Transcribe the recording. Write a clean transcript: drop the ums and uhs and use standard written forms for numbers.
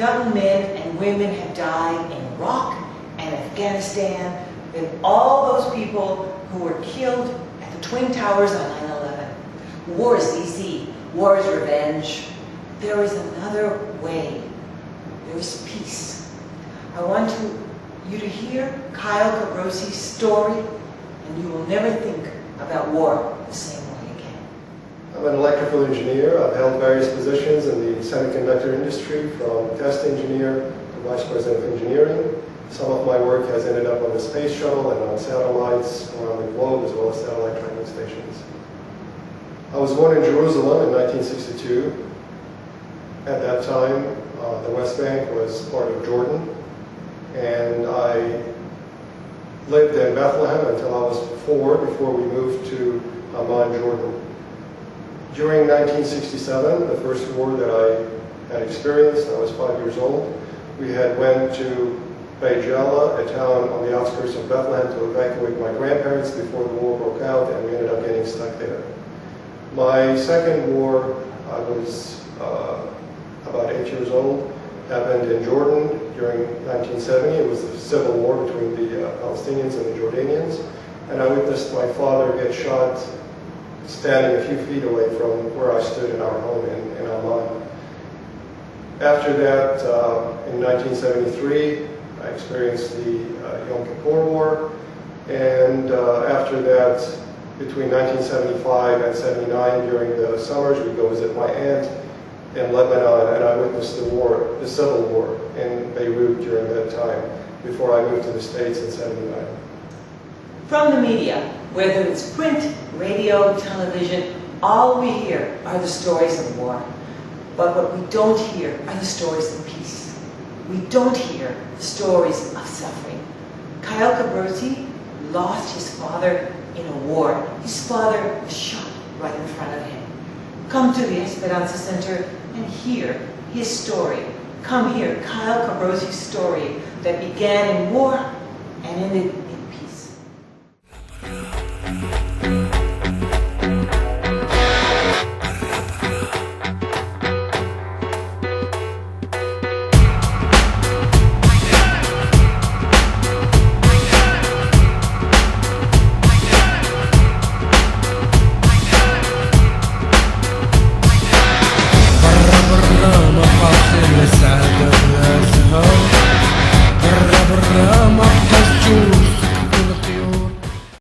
young men and women have died in Iraq and Afghanistan, and all those people who were killed at the Twin Towers on 9/11. War is easy. War is revenge. There is another way. There is peace. I want you to hear Kyle Qubrosi's story, and you will never think about war the same way again. I'm an electrical engineer. I've held various positions in the semiconductor industry, from test engineer to vice president of engineering. Some of my work has ended up on the space shuttle and on satellites around the globe, as well as satellite tracking stations. I was born in Jerusalem in 1962. At that time, the West Bank was part of Jordan, and I lived in Bethlehem until I was 4, before we moved to Amman, Jordan. During 1967, the first war that I had experienced, I was 5 years old. We had went to Beit Jala, a town on the outskirts of Bethlehem, to evacuate my grandparents before the war broke out, and we ended up getting stuck there. My second war, I was about 8 years old, happened in Jordan during 1970. It was the civil war between the Palestinians and the Jordanians, and I witnessed my father get shot standing a few feet away from where I stood in our home in Amman. After that, in 1973, I experienced the Yom Kippur War, and after that, between 1975 and 79, during the summers, we'd go visit my aunt in Lebanon, and I witnessed the war, the civil war in Beirut during that time, before I moved to the States in 79. From the media, whether it's print, radio, television, all we hear are the stories of war. But what we don't hear are the stories of peace. We don't hear the stories of suffering. Kyle Qubrosi lost his father in a war. His father was shot right in front of him. Come to the Esperanza Center and hear his story. Come hear Kyle Qubrosi's story that began in war and ended